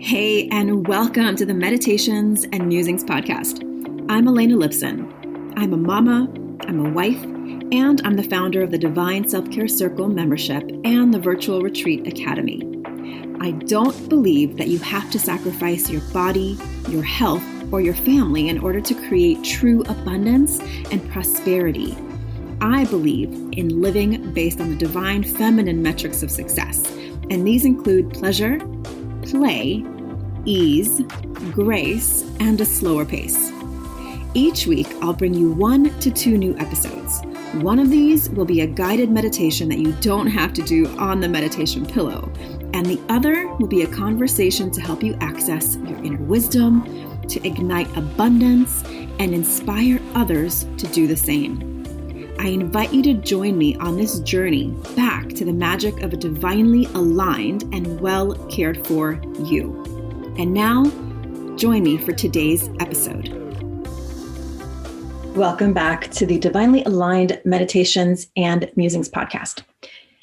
Hey, and welcome to the Meditations and Musings podcast. I'm Elena Lipson. I'm a mama, I'm a wife, and I'm the founder of the Divine Self-Care Circle membership and the Virtual Retreat Academy. I don't believe that you have to sacrifice your body, your health, or your family in order to create true abundance and prosperity. I believe in living based on the divine feminine metrics of success, and these include pleasure, play, ease, grace, and a slower pace. Each week, I'll bring you 1 to 2 new episodes. One of these will be a guided meditation that you don't have to do on the meditation pillow, and the other will be a conversation to help you access your inner wisdom, to ignite abundance, and inspire others to do the same. I invite you to join me on this journey back to the magic of a divinely aligned and well cared for you. And now, join me for today's episode. Welcome back to the Divinely Aligned Meditations and Musings podcast.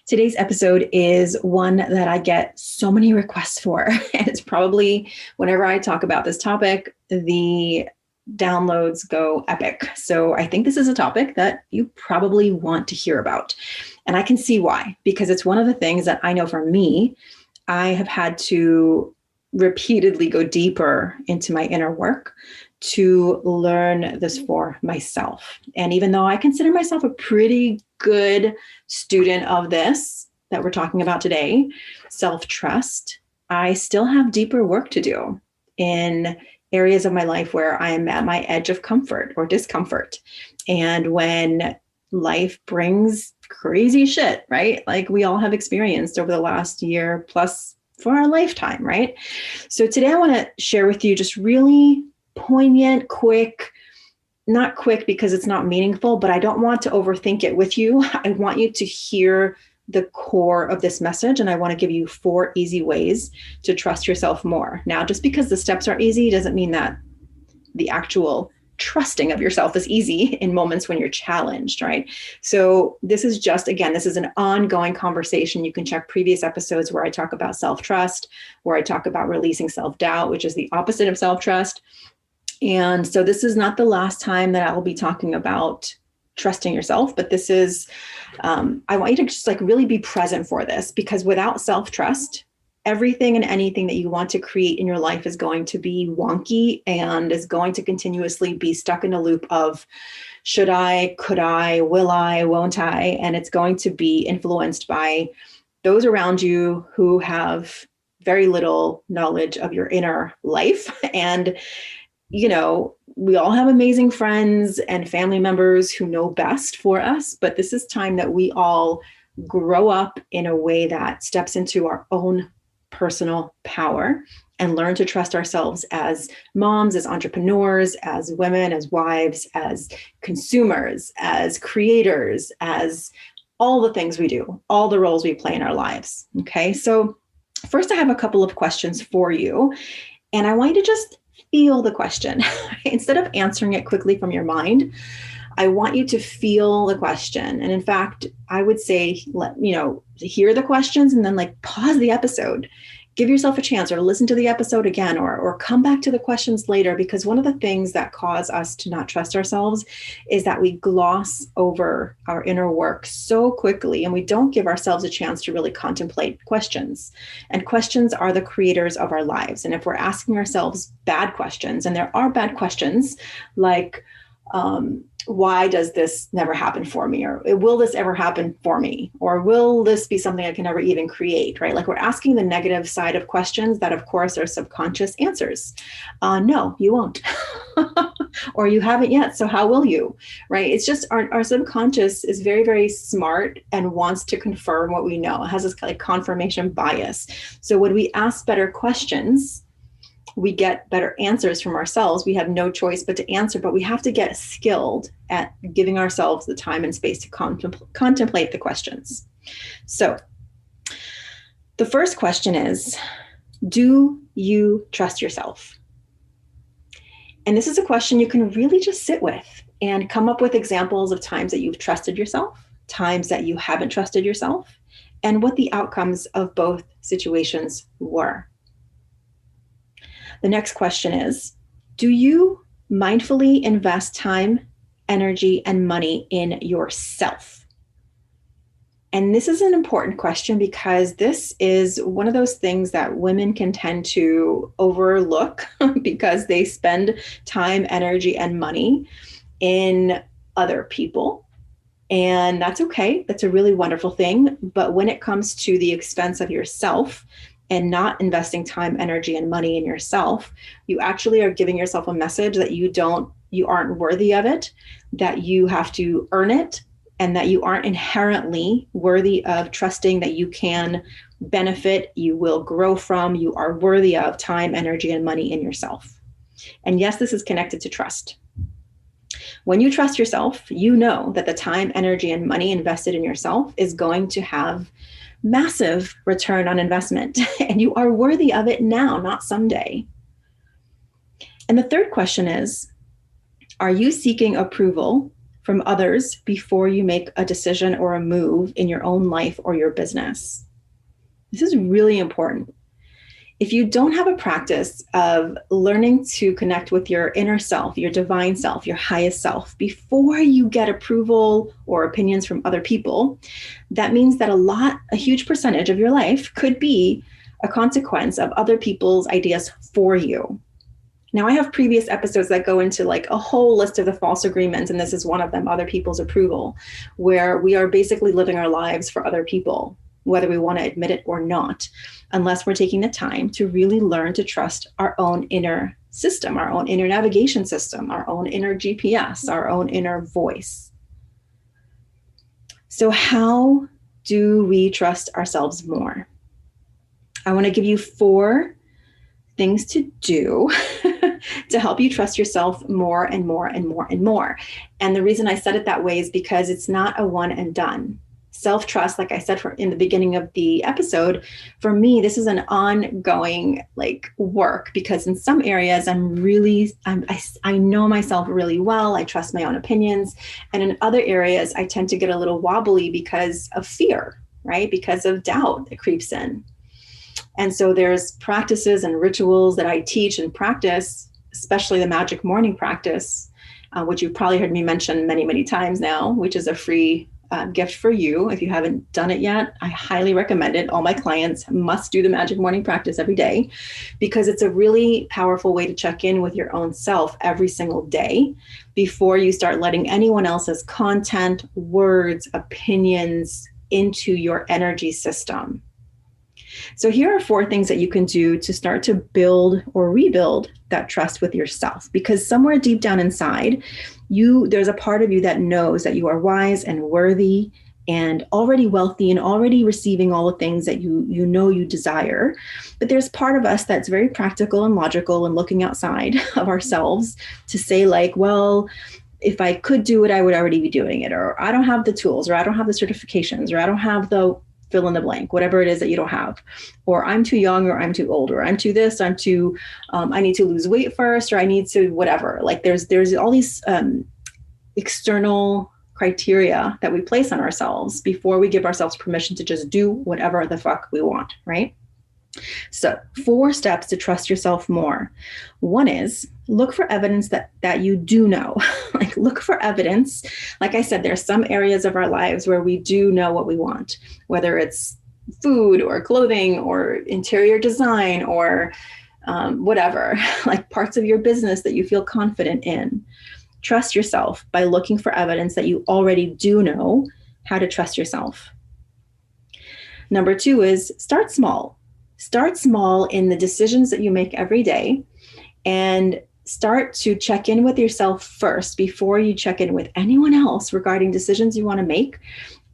Today's episode is one that I get so many requests for, and it's probably, whenever I talk about this topic, the downloads go epic. So I think this is a topic that you probably want to hear about. And I can see why, because it's one of the things that I know for me, I have had to repeatedly go deeper into my inner work to learn this for myself. And even though I consider myself a pretty good student of this that we're talking about today, self-trust, I still have deeper work to do in areas of my life where I am at my edge of comfort or discomfort. And when life brings crazy shit, right? Like we all have experienced over the last year plus for our lifetime, right? So today I want to share with you just really poignant, quick, not quick because it's not meaningful, but I don't want to overthink it with you. I want you to hear the core of this message, and I want to give you 4 easy ways to trust yourself more. Now, just because the steps are easy doesn't mean that the actual trusting of yourself is easy in moments when you're challenged, right? So this is just, again, this is an ongoing conversation. You can check previous episodes where I talk about self-trust, where I talk about releasing self-doubt, which is the opposite of self-trust. And so this is not the last time that I will be talking about trusting yourself, but this is, I want you to just like really be present for this, because without self-trust, everything and anything that you want to create in your life is going to be wonky and is going to continuously be stuck in a loop of should I, could I, will I, won't I? And it's going to be influenced by those around you who have very little knowledge of your inner life. And you know, we all have amazing friends and family members who know best for us, but this is time that we all grow up in a way that steps into our own personal power and learn to trust ourselves as moms, as entrepreneurs, as women, as wives, as consumers, as creators, as all the things we do, all the roles we play in our lives. Okay, so first I have a couple of questions for you, and I want you to just feel the question. Instead of answering it quickly from your mind, I want you to feel the question. And in fact, I would say, hear the questions and then pause the episode. Give yourself a chance or listen to the episode again or come back to the questions later, because one of the things that cause us to not trust ourselves is that we gloss over our inner work so quickly and we don't give ourselves a chance to really contemplate questions. And questions are the creators of our lives. And if we're asking ourselves bad questions, and there are bad questions like, why does this never happen for me? Or will this ever happen for me? Or will this be something I can never even create, right? Like we're asking the negative side of questions that of course are subconscious answers. No, you won't. Or you haven't yet, so how will you, right? It's just our subconscious is very, very smart and wants to confirm what we know. It has this confirmation bias. So when we ask better questions, we get better answers from ourselves. We have no choice but to answer, but we have to get skilled at giving ourselves the time and space to contemplate the questions. So the first question is, do you trust yourself? And this is a question you can really just sit with and come up with examples of times that you've trusted yourself, times that you haven't trusted yourself, and what the outcomes of both situations were. The next question is, do you mindfully invest time, energy, and money in yourself? And this is an important question because this is one of those things that women can tend to overlook because they spend time, energy, and money in other people. And that's okay. That's a really wonderful thing. But when it comes to the expense of yourself and not investing time, energy, and money in yourself, you actually are giving yourself a message that you aren't worthy of it, that you have to earn it, and that you aren't inherently worthy of trusting that you can benefit, you will grow from, you are worthy of time, energy, and money in yourself. And yes, this is connected to trust. When you trust yourself, you know that the time, energy, and money invested in yourself is going to have massive return on investment, and you are worthy of it now, not someday. And the third question is, are you seeking approval from others before you make a decision or a move in your own life or your business? This is really important. If you don't have a practice of learning to connect with your inner self, your divine self, your highest self, before you get approval or opinions from other people, that means that a huge percentage of your life could be a consequence of other people's ideas for you. Now, I have previous episodes that go into like a whole list of the false agreements, and this is one of them, other people's approval, where we are basically living our lives for other people, whether we want to admit it or not, unless we're taking the time to really learn to trust our own inner system, our own inner navigation system, our own inner GPS, our own inner voice. So how do we trust ourselves more? I want to give you 4 things to do to help you trust yourself more and more and more and more. And the reason I said it that way is because it's not a one and done. Self-trust, like I said in the beginning of the episode, for me, this is an ongoing work, because in some areas I know myself really well. I trust my own opinions. And in other areas, I tend to get a little wobbly because of fear, right? Because of doubt that creeps in. And so there's practices and rituals that I teach and practice, especially the Magic Morning practice, which you've probably heard me mention many, many times now, which is a free gift for you. If you haven't done it yet, I highly recommend it. All my clients must do the Magic Morning practice every day, because it's a really powerful way to check in with your own self every single day before you start letting anyone else's content, words, opinions into your energy system. So here are 4 things that you can do to start to build or rebuild that trust with yourself, because somewhere deep down inside, there's a part of you that knows that you are wise and worthy and already wealthy and already receiving all the things that you know you desire. But there's part of us that's very practical and logical and looking outside of ourselves to say well, if I could do it, I would already be doing it, or I don't have the tools, or I don't have the certifications, or I don't have the fill in the blank, whatever it is that you don't have, or I'm too young, or I'm too old, or I'm too this, I'm too, I need to lose weight first, or I need to whatever. There's all these external criteria that we place on ourselves before we give ourselves permission to just do whatever the fuck we want, right? So 4 steps to trust yourself more. 1 is look for evidence that you do know. Look for evidence. Like I said, there's some areas of our lives where we do know what we want, whether it's food or clothing or interior design or whatever, parts of your business that you feel confident in. Trust yourself by looking for evidence that you already do know how to trust yourself. Number 2 is start small. Start small in the decisions that you make every day, and start to check in with yourself first before you check in with anyone else regarding decisions you want to make.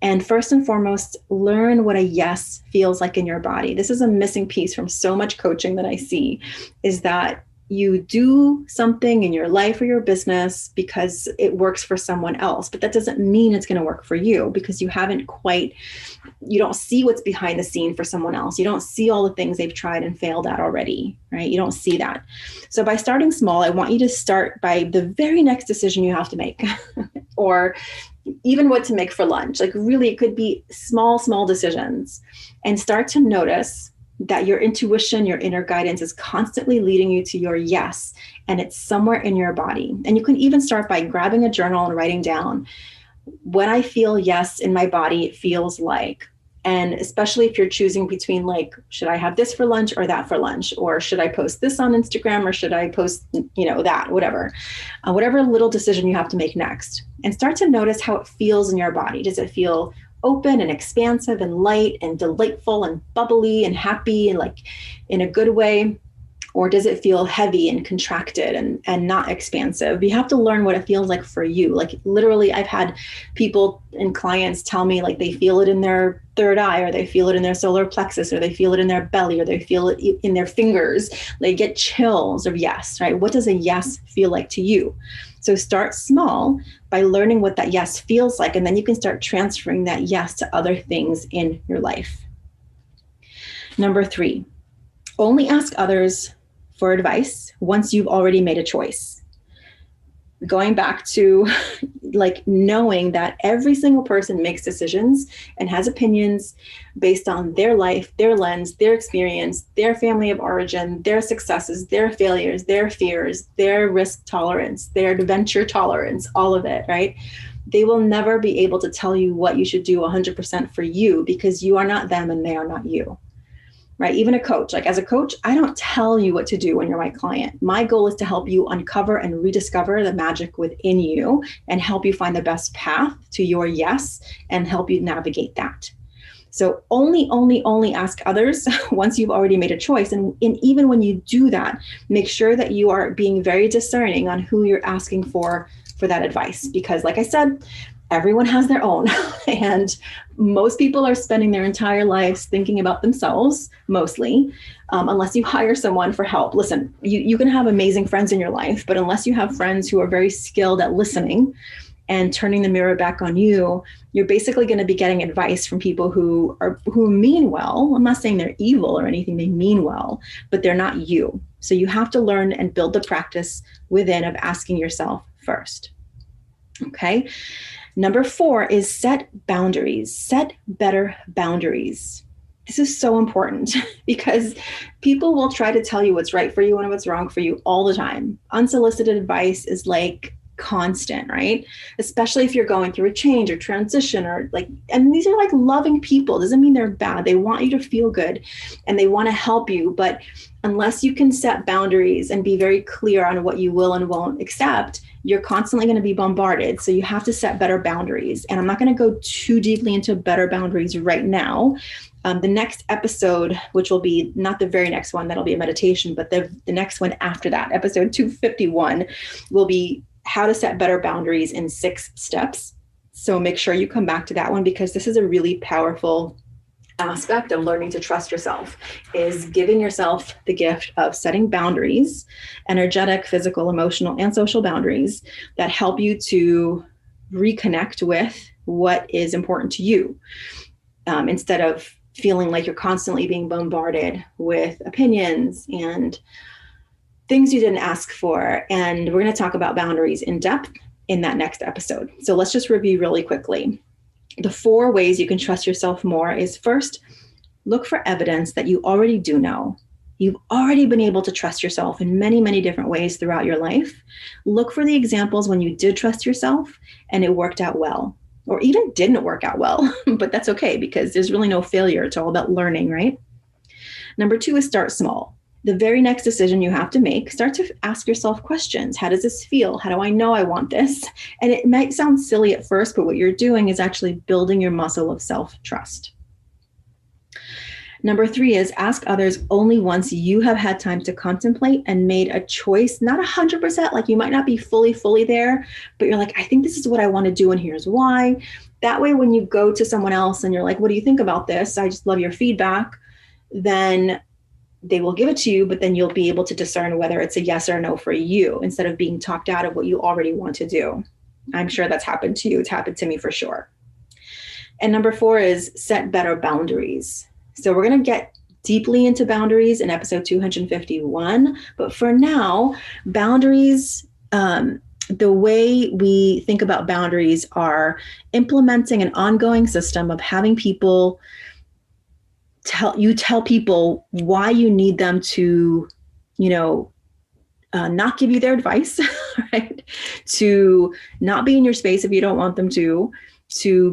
And first and foremost, learn what a yes feels like in your body. This is a missing piece from so much coaching that I see, is that you do something in your life or your business because it works for someone else, but that doesn't mean it's going to work for you, because you don't see what's behind the scene for someone else. You don't see all the things they've tried and failed at already, right? You don't see that. So by starting small, I want you to start by the very next decision you have to make, or even what to make for lunch. Really, it could be small decisions, and start to notice that your intuition, your inner guidance is constantly leading you to your yes, and it's somewhere in your body. And you can even start by grabbing a journal and writing down, when I feel yes in my body, it feels like. And especially if you're choosing between like, should I have this for lunch or that for lunch? Or should I post this on Instagram or should I post, that, whatever little decision you have to make next. And start to notice how it feels in your body. Does it feel open and expansive and light and delightful and bubbly and happy and like in a good way? Or does it feel heavy and contracted and not expansive? You have to learn what it feels like for you. Like literally, I've had people and clients tell me like they feel it in their third eye, or they feel it in their solar plexus, or they feel it in their belly, or they feel it in their fingers. They get chills of yes, right? What does a yes feel like to you? So start small by learning what that yes feels like, and then you can start transferring that yes to other things in your life. Number 3, only ask others for advice once you've already made a choice. Going back to like knowing that every single person makes decisions and has opinions based on their life, their lens, their experience, their family of origin, their successes, their failures, their fears, their risk tolerance, their adventure tolerance, all of it, right? They will never be able to tell you what you should do 100% for you, because you are not them and they are not you. Right? Even a coach, like as a coach, I don't tell you what to do when you're my client. My goal is to help you uncover and rediscover the magic within you and help you find the best path to your yes and help you navigate that. So only ask others once you've already made a choice. And even when you do that, make sure that you are being very discerning on who you're asking for that advice. Because like I said, everyone has their own, and most people are spending their entire lives thinking about themselves, mostly, unless you hire someone for help. Listen, you can have amazing friends in your life, but unless you have friends who are very skilled at listening and turning the mirror back on you, you're basically going to be getting advice from people who mean well. I'm not saying they're evil or anything, they mean well, but they're not you. So you have to learn and build the practice within of asking yourself first. Okay. Number 4 is set boundaries. Set better boundaries. This is so important because people will try to tell you what's right for you and what's wrong for you all the time. Unsolicited advice is like constant, right? Especially if you're going through a change or transition or like, and these are like loving people. Doesn't mean they're bad. They want you to feel good and they want to help you. But unless you can set boundaries and be very clear on what you will and won't accept, you're constantly going to be bombarded. So you have to set better boundaries. And I'm not going to go too deeply into better boundaries right now. The next episode, which will be not the very next one, that'll be a meditation, but the next one after that, episode 251, will be how to set better boundaries in 6 steps. So make sure you come back to that one, because this is a really powerful aspect of learning to trust yourself, is giving yourself the gift of setting boundaries, energetic, physical, emotional, and social boundaries that help you to reconnect with what is important to you, instead of feeling like you're constantly being bombarded with opinions and things you didn't ask for. And we're going to talk about boundaries in depth in that next episode. So let's just review really quickly. The 4 ways you can trust yourself more is, first, look for evidence that you already do know. You've already been able to trust yourself in many, many different ways throughout your life. Look for the examples when you did trust yourself and it worked out well, or even didn't work out well, but that's okay because there's really no failure. It's all about learning, right? Number 2 is start small. The very next decision you have to make, start to ask yourself questions. How does this feel? How do I know I want this? And it might sound silly at first, but what you're doing is actually building your muscle of self-trust. Number 3 is ask others only once you have had time to contemplate and made a choice, not 100%, like you might not be fully there, but you're like, I think this is what I want to do and here's why. That way, when you go to someone else and you're like, what do you think about this? I just love your feedback. Then they will give it to you, but then you'll be able to discern whether it's a yes or a no for you instead of being talked out of what you already want to do. I'm sure that's happened to you. It's happened to me for sure. And number 4 is set better boundaries. So we're going to get deeply into boundaries in episode 251. But for now, boundaries, the way we think about boundaries are implementing an ongoing system of having people tell people why you need them to, not give you their advice, right? To not be in your space if you don't want them to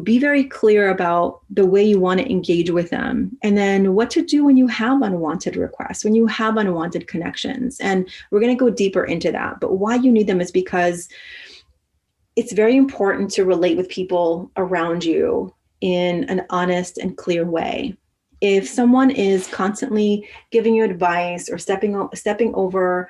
be very clear about the way you want to engage with them, and then what to do when you have unwanted requests, when you have unwanted connections. And we're going to go deeper into that. But why you need them is because it's very important to relate with people around you in an honest and clear way. If someone is constantly giving you advice or stepping over,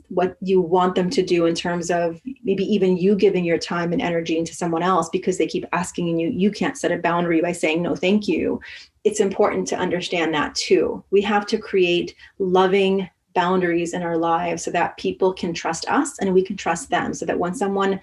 what you want them to do in terms of maybe even you giving your time and energy into someone else because they keep asking and you can't set a boundary by saying no, thank you. It's important to understand that too. We have to create loving boundaries in our lives so that people can trust us and we can trust them, so that when someone,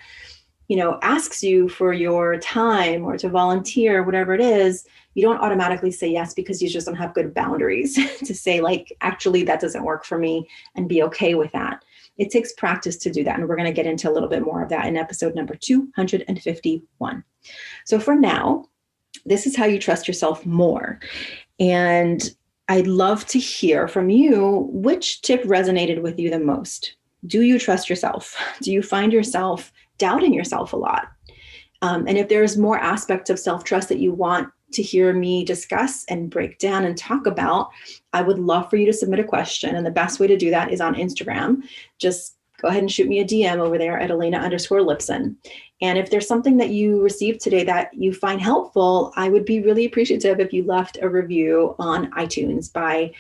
asks you for your time or to volunteer, whatever it is, you don't automatically say yes because you just don't have good boundaries to say, like, actually, that doesn't work for me, and be okay with that. It takes practice to do that. And we're going to get into a little bit more of that in episode number 251. So for now, this is how you trust yourself more. And I'd love to hear from you, which tip resonated with you the most? Do you trust yourself? Do you find yourself doubting yourself a lot? And if there's more aspects of self-trust that you want to hear me discuss and break down and talk about, I would love for you to submit a question. And the best way to do that is on Instagram. Just go ahead and shoot me a DM over there at Elena_Lipson. And if there's something that you received today that you find helpful, I would be really appreciative if you left a review on iTunes by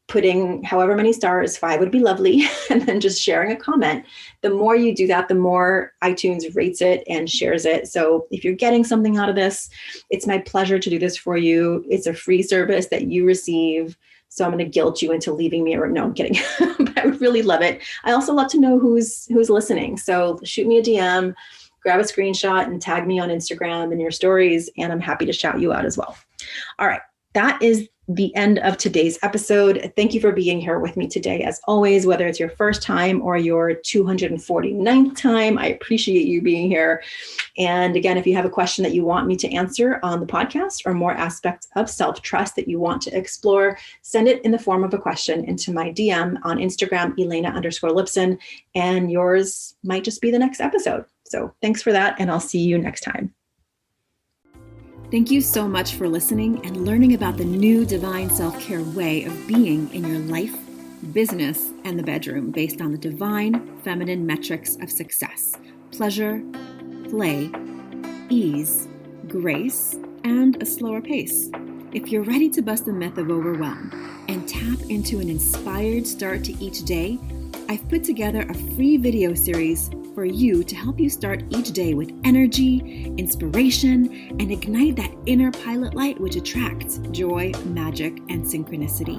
putting however many stars, 5 would be lovely, and then just sharing a comment. The more you do that, the more iTunes rates it and shares it. So if you're getting something out of this, it's my pleasure to do this for you. It's a free service that you receive. So I'm going to guilt you into leaving me, or no, I'm kidding. But I would really love it. I also love to know who's listening. So shoot me a DM, grab a screenshot and tag me on Instagram in your stories, and I'm happy to shout you out as well. All right. That is the end of today's episode. Thank you for being here with me today. As always, whether it's your first time or your 249th time, I appreciate you being here. And again, if you have a question that you want me to answer on the podcast or more aspects of self-trust that you want to explore, send it in the form of a question into my DM on Instagram, Elena_Lipson, and yours might just be the next episode. So thanks for that, and I'll see you next time. Thank you so much for listening and learning about the new divine self-care way of being in your life, business, and the bedroom based on the divine feminine metrics of success: pleasure, play, ease, grace, and a slower pace. If you're ready to bust the myth of overwhelm and tap into an inspired start to each day, I've put together a free video series for you to help you start each day with energy, inspiration, and ignite that inner pilot light which attracts joy, magic, and synchronicity.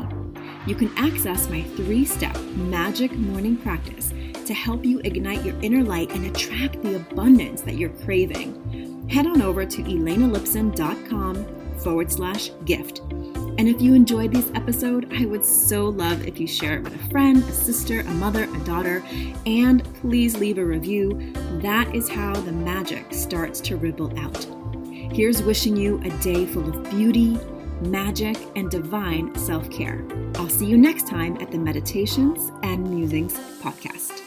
You can access my 3-step magic morning practice to help you ignite your inner light and attract the abundance that you're craving. Head on over to elenalipson.com/gift. And if you enjoyed this episode, I would so love if you share it with a friend, a sister, a mother, a daughter, and please leave a review. That is how the magic starts to ripple out. Here's wishing you a day full of beauty, magic, and divine self-care. I'll see you next time at the Meditations and Musings podcast.